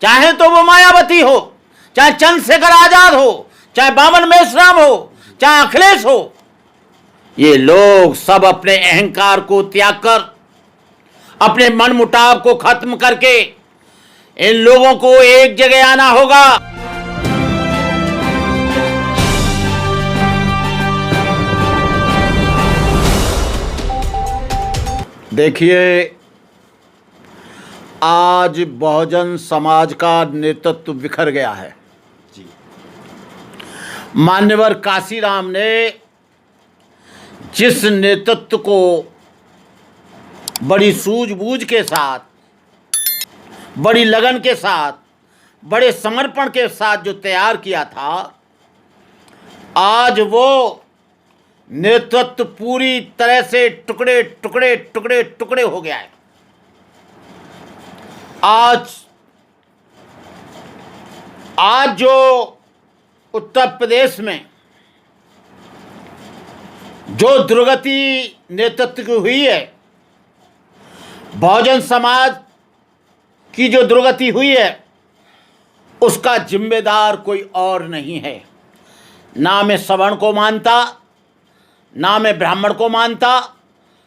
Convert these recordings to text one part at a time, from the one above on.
चाहे तो वो मायावती हो, चाहे चंद्रशेखर आजाद हो, चाहे बामन मेश्राम हो, चाहे अखिलेश हो, ये लोग सब अपने अहंकार को त्याग कर, अपने मनमुटाव को खत्म करके इन लोगों को एक जगह आना होगा। देखिए, आज बहुजन समाज का नेतृत्व बिखर गया है। मान्यवर काशीराम ने जिस नेतृत्व को बड़ी सूझबूझ के साथ, बड़ी लगन के साथ, बड़े समर्पण के साथ जो तैयार किया था, आज वो नेतृत्व पूरी तरह से टुकड़े टुकड़े टुकड़े टुकड़े हो गया है। आज जो उत्तर प्रदेश में जो दुर्गति नेतृत्व की हुई है, बहुजन समाज की जो दुर्गति हुई है, उसका जिम्मेदार कोई और नहीं है। ना मैं सवर्ण को मानता, ना मैं ब्राह्मण को मानता,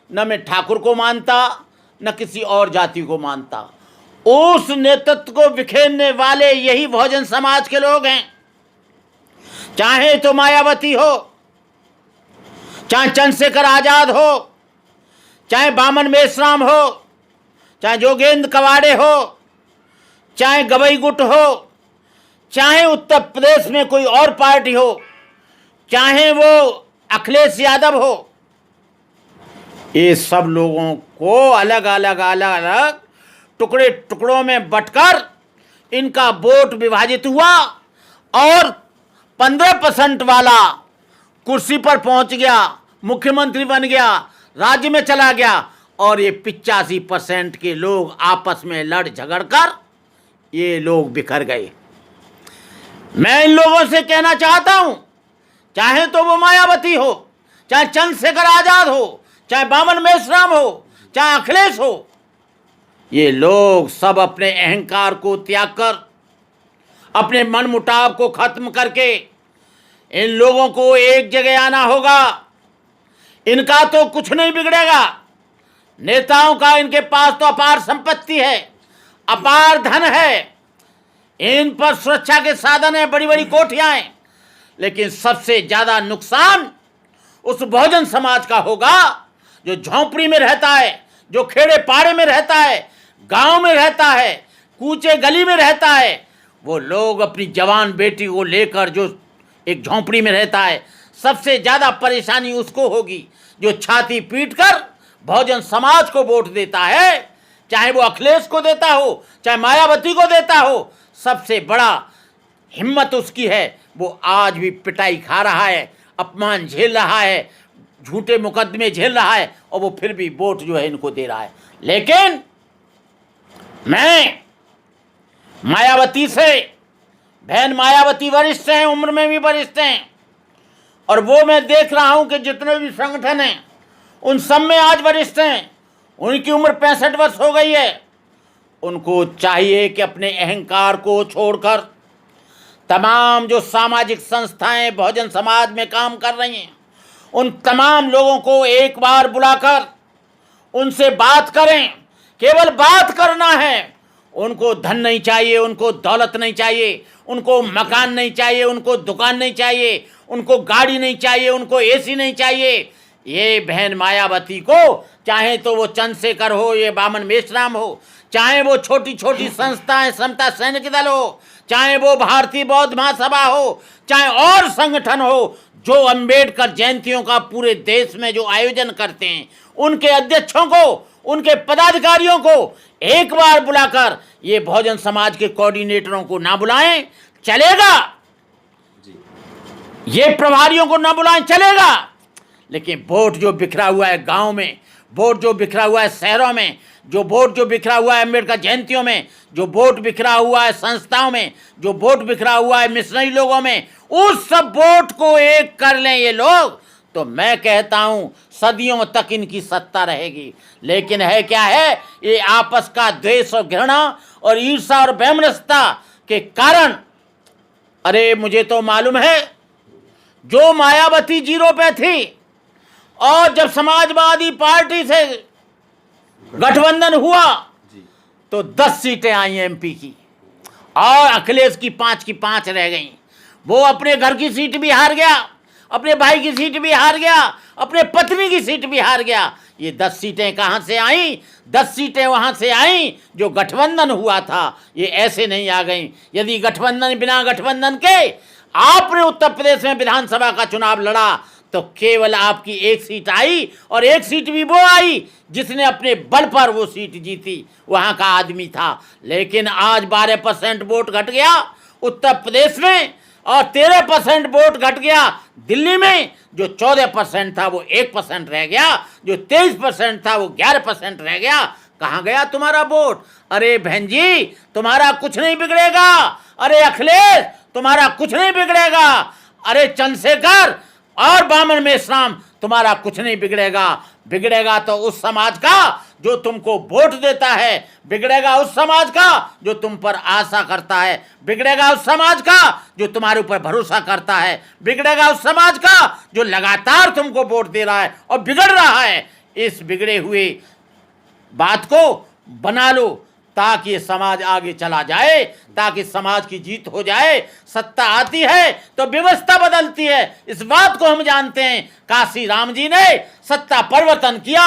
ना मैं ठाकुर को मानता, न किसी और जाति को मानता। उस नेतृत्व को बिखेरने वाले यही बहुजन समाज के लोग हैं। चाहे तो मायावती हो, चाहे चंद्रशेखर आजाद हो, चाहे बामन मेश्राम हो, चाहे जोगेंद्र कवाड़े हो, चाहे गवई गुट हो, चाहे उत्तर प्रदेश में कोई और पार्टी हो, चाहे वो अखिलेश यादव हो, ये सब लोगों को अलग अलग टुकड़े टुकड़ों में बंटकर इनका वोट विभाजित हुआ और 15% वाला कुर्सी पर पहुंच गया, मुख्यमंत्री बन गया, राज्य में चला गया, और ये 85% के लोग आपस में लड़ झगड़ कर ये लोग बिखर गए। मैं इन लोगों से कहना चाहता हूं, चाहे तो वो मायावती हो, चाहे चंद्रशेखर आजाद हो, चाहे बामन मेश्राम हो, चाहे अखिलेश हो, ये लोग सब अपने अहंकार को त्याग कर, अपने मनमुटाव को खत्म करके इन लोगों को एक जगह आना होगा। इनका तो कुछ नहीं बिगड़ेगा। नेताओं का इनके पास तो अपार संपत्ति है, अपार धन है, इन पर सुरक्षा के साधन है, बड़ी बड़ी कोठियां हैं, लेकिन सबसे ज्यादा नुकसान उस बहुजन समाज का होगा जो झोंपड़ी में रहता है, जो खेड़े पाड़े में रहता है, गांव में रहता है, कूचे गली में रहता है। वो लोग अपनी जवान बेटी को लेकर जो एक झोंपड़ी में रहता है, सबसे ज़्यादा परेशानी उसको होगी जो छाती पीटकर बहुजन समाज को वोट देता है, चाहे वो अखिलेश को देता हो, चाहे मायावती को देता हो। सबसे बड़ा हिम्मत उसकी है, वो आज भी पिटाई खा रहा है, अपमान झेल रहा है, झूठे मुकदमे झेल रहा है, और वो फिर भी वोट जो है इनको दे रहा है। लेकिन मैं मायावती से, बहन मायावती वरिष्ठ हैं, उम्र में भी वरिष्ठ हैं, और वो मैं देख रहा हूं कि जितने भी संगठन हैं उन सब में आज वरिष्ठ हैं। उनकी उम्र 65 वर्ष हो गई है। उनको चाहिए कि अपने अहंकार को छोड़कर तमाम जो सामाजिक संस्थाएं बहुजन समाज में काम कर रही हैं, उन तमाम लोगों को एक बार बुलाकर उनसे बात करें। केवल बात करना है। उनको धन नहीं चाहिए, उनको दौलत नहीं चाहिए, उनको मकान नहीं चाहिए, उनको दुकान नहीं चाहिए, उनको गाड़ी नहीं चाहिए, उनको एसी नहीं चाहिए। ये बहन मायावती को, चाहे तो वो चंद्रशेखर हो, ये बामन मेश्राम हो, चाहे वो छोटी छोटी संस्थाएं समता सैनिक दल हो, चाहे वो भारतीय बौद्ध महासभा हो, चाहे और संगठन हो जो अंबेडकर जयंतियों का पूरे देश में जो आयोजन करते हैं, उनके अध्यक्षों को, उनके पदाधिकारियों को एक बार बुलाकर ये बहुजन समाज के कोऑर्डिनेटरों को ना बुलाएं, चलेगा। ये प्रभारियों को ना बुलाएं, चलेगा। लेकिन वोट जो बिखरा हुआ है गांव में, वोट जो बिखरा हुआ है शहरों में, जो वोट जो बिखरा हुआ है अम्बेडकर जयंतियों में, जो वोट बिखरा हुआ है संस्थाओं में, जो वोट बिखरा हुआ है मिशनरी लोगों में, उस सब वोट को एक कर लें ये लोग, तो मैं कहता हूं सदियों तक इनकी सत्ता रहेगी। लेकिन है क्या है, ये आपस का द्वेष और घृणा और ईर्ष्या और वैमनस्यता के कारण, अरे मुझे तो मालूम है, जो मायावती 0 पे थी और जब समाजवादी पार्टी से गठबंधन हुआ तो 10 सीटें आई एमपी की, और अखिलेश की 5 की 5 रह गई। वो अपने घर की सीट भी हार गया, अपने भाई की सीट भी हार गया, अपने पत्नी की सीट भी हार गया। ये 10 सीटें कहाँ से आई? 10 सीटें वहाँ से आई जो गठबंधन हुआ था, ये ऐसे नहीं आ गई। यदि गठबंधन, बिना गठबंधन के आपने उत्तर प्रदेश में विधानसभा का चुनाव लड़ा तो केवल आपकी 1 सीट आई, और 1 सीट भी वो आई जिसने अपने बल पर वो सीट जीती, वहाँ का आदमी था। लेकिन आज 12% वोट घट गया उत्तर प्रदेश में, और 13% वोट घट गया दिल्ली में। जो 14% था वो 1% रह गया, जो 23% था वो 11% रह गया। कहाँ गया तुम्हारा वोट? अरे बहन जी, तुम्हारा कुछ नहीं बिगड़ेगा। अरे अखिलेश, तुम्हारा कुछ नहीं बिगड़ेगा। अरे चंद्रशेखर और बामन मेश्राम, तुम्हारा कुछ नहीं बिगड़ेगा। बिगड़ेगा तो उस समाज का जो तुमको वोट देता है, बिगड़ेगा उस समाज का जो तुम पर आशा करता है, बिगड़ेगा उस समाज का जो तुम्हारे ऊपर भरोसा करता है, बिगड़ेगा उस समाज का जो लगातार तुमको वोट दे रहा है और बिगड़ रहा है। इस बिगड़े हुए बात को बना लो ताकि ये समाज आगे चला जाए, ताकि समाज की जीत हो जाए। सत्ता आती है तो व्यवस्था बदलती है, इस बात को हम जानते हैं। काशी राम जी ने सत्ता परिवर्तन किया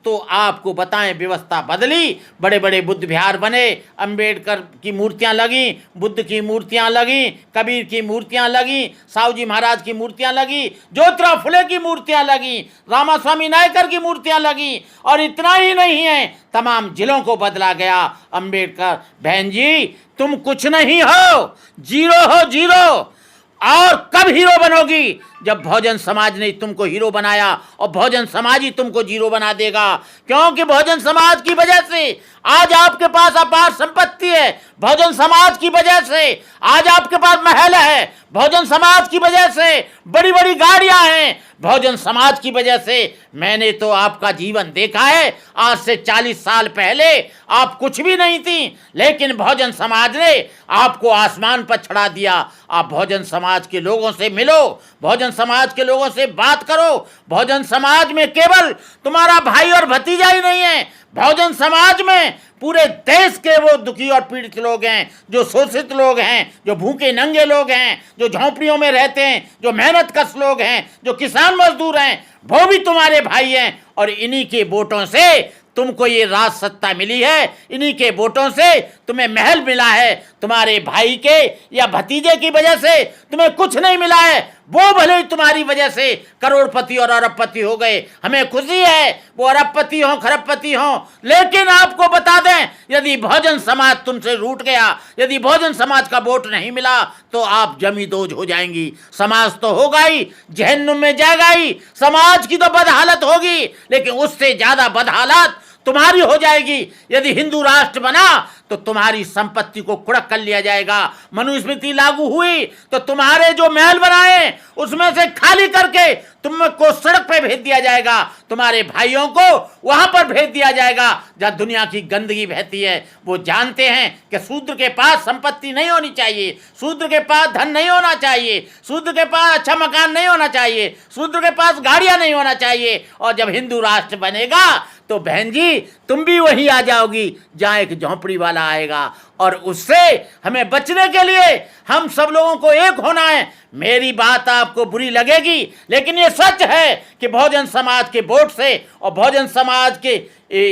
तो आपको बताएं, व्यवस्था बदली, बड़े बड़े बुद्ध विहार बने, अंबेडकर की मूर्तियां लगी, बुद्ध की मूर्तियां लगी, कबीर की मूर्तियां लगी, साहू जी महाराज की मूर्तियां लगी, ज्योतिराव फुले की मूर्तियां लगी, रामास्वामी नायकर की मूर्तियां लगी। और इतना ही नहीं है, तमाम जिलों को बदला गया। अंबेडकर, बहन जी तुम कुछ नहीं हो, 0 हो, 0। और कब हीरो बनोगी? जब बहुजन समाज ने तुमको हीरो बनाया, और बहुजन समाज ही तुमको 0 बना देगा। क्योंकि बहुजन समाज की वजह से आज आपके पास अपार संपत्ति है, बहुजन समाज की वजह से आज आपके पास महल है, बहुजन समाज की वजह से बड़ी बड़ी गाड़ियां हैं, बहुजन समाज की वजह से। मैंने तो आपका जीवन देखा है। आज से 40 साल पहले आप कुछ भी नहीं थी, लेकिन बहुजन समाज ने आपको आसमान पर चढ़ा दिया। आप बहुजन समाज के लोगों से मिलो, बहुजन समाज के लोगों से बात करो। बहुजन समाज में केवल तुम्हारा भाई और भतीजा ही नहीं है, बहुजन समाज में पूरे देश के वो दुखी और पीड़ित लोग हैं, जो शोषित लोग हैं, जो भूखे नंगे लोग हैं, जो झोंपड़ियों में रहते हैं, जो मेहनत कश लोग हैं, जो किसान मजदूर हैं, वो भी तुम्हारे भाई हैं। और इन्हीं के वोटों से तुमको ये राज सत्ता मिली है, इन्हीं के वोटों से तुम्हें महल मिला है। तुम्हारे भाई के या भतीजे की वजह से तुम्हें कुछ नहीं मिला है। वो भले ही तुम्हारी वजह से करोड़पति और अरबपति हो गए, हमें खुशी है, वो अरबपति हो खरबपति हो। लेकिन आपको बता दें, यदि बहुजन समाज तुमसे रूठ गया, यदि बहुजन समाज का वोट नहीं मिला, तो आप जमींदोज हो जाएंगी। समाज तो होगा ही, जहन्नुम में जाएगा ही। समाज की तो बदहालत होगी, लेकिन उससे ज्यादा बदहालत तुम्हारी हो जाएगी। यदि हिंदू राष्ट्र बना तो तुम्हारी संपत्ति को कुड़क कर लिया जाएगा। मनुस्मृति लागू हुई तो तुम्हारे जो महल बनाए उसमें से खाली करके तुमको सड़क पे भेज दिया जाएगा, तुम्हारे भाइयों को वहां पर भेज दिया जाएगा जहां दुनिया की गंदगी बहती है। वो जानते हैं कि शूद्र के पास संपत्ति नहीं होनी चाहिए, शूद्र के पास धन नहीं होना चाहिए, शूद्र के पास अच्छा मकान नहीं होना चाहिए, शूद्र के पास गाड़ियां नहीं होना चाहिए। और जब हिंदू राष्ट्र बनेगा तो बहन जी तुम भी वहीं आ जाओगी जहां एक झोंपड़ी वाला आएगा। और उससे हमें बचने के लिए हम सब लोगों को एक होना है। मेरी बात आपको बुरी लगेगी, लेकिन ये सच है कि बहुजन समाज के वोट से और बहुजन समाज के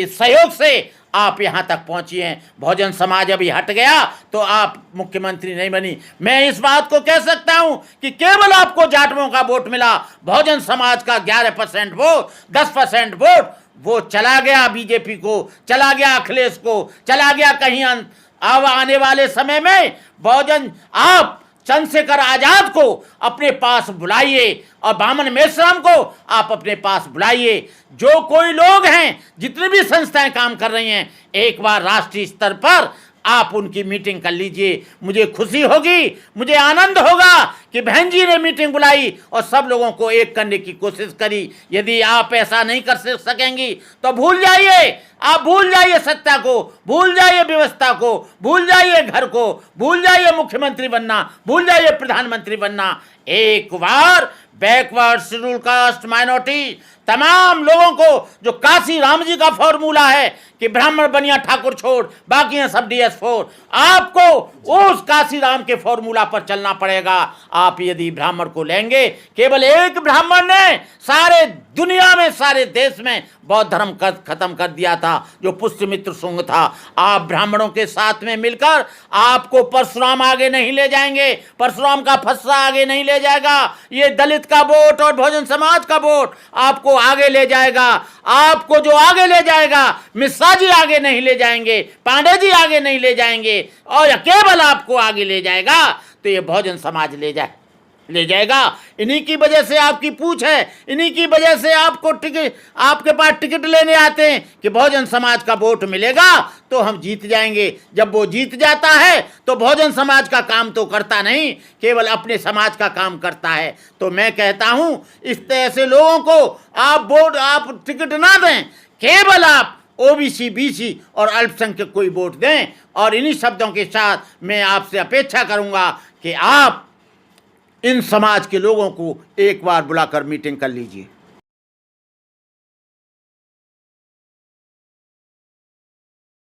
सहयोग से आप यहाँ तक पहुँची हैं। बहुजन समाज अभी हट गया तो आप मुख्यमंत्री नहीं बनी। मैं इस बात को कह सकता हूँ कि केवल आपको जाटवों का वोट मिला, बहुजन समाज का 11% वोट, 10% वोट वो चला गया बीजेपी को, चला गया अखिलेश को, चला गया कहीं। अब आने वाले समय में बहुजन, आप चंद्रशेखर आजाद को अपने पास बुलाइए और बामन मेश्राम को आप अपने पास बुलाइए। जो कोई लोग हैं, जितनी भी संस्थाएं काम कर रही हैं, एक बार राष्ट्रीय स्तर पर आप उनकी मीटिंग कर लीजिए। मुझे खुशी होगी, मुझे आनंद होगा कि बहन जी ने मीटिंग बुलाई और सब लोगों को एक करने की कोशिश करी। यदि आप ऐसा नहीं कर सकेंगी तो भूल जाइए, आप भूल जाइए सत्ता को, भूल जाइए व्यवस्था को, भूल जाइए घर को, भूल जाइए मुख्यमंत्री बनना, भूल जाइए प्रधानमंत्री बनना। एक बार बैकवर्ड, शेड्यूल कास्ट, माइनॉरिटी तमाम लोगों को जो काशी राम जी का फॉर्मूला है कि ब्राह्मण बनिया ठाकुर छोड़ बाकी हैं सब DS4, आपको उस काशी राम के फॉर्मूला पर चलना पड़ेगा। आप यदि ब्राह्मण को लेंगे, केवल एक ब्राह्मण ने सारे दुनिया में, सारे देश में बौद्ध धर्म खत्म कर दिया था, जो पुष्यमित्र शुंग था। आप ब्राह्मणों के साथ में मिलकर आपको परशुराम आगे नहीं ले जाएंगे, परशुराम का फस्सा आगे नहीं ले जाएगा। ये दलित का वोट और बहुजन समाज का वोट आपको आगे ले जाएगा। आपको जो आगे ले जाएगा, मिश्रा जी आगे नहीं ले जाएंगे, पांडे जी आगे नहीं ले जाएंगे, और केवल आपको आगे ले जाएगा तो ये बहुजन समाज ले जाएगा। इन्हीं की वजह से आपकी पूछ है, इन्हीं की वजह से आपको टिकट, आपके पास टिकट लेने आते हैं कि बहुजन समाज का वोट मिलेगा तो हम जीत जाएंगे। जब वो जीत जाता है तो बहुजन समाज का काम तो करता नहीं, केवल अपने समाज का काम करता है। तो मैं कहता हूं, इस तरह से लोगों को आप टिकट ना दें, केवल आप OBC, BC और अल्पसंख्यक कोई वोट दें। और इन्हीं शब्दों के साथ मैं आपसे अपेक्षा करूंगा कि आप इन समाज के लोगों को एक बार बुलाकर मीटिंग कर लीजिए।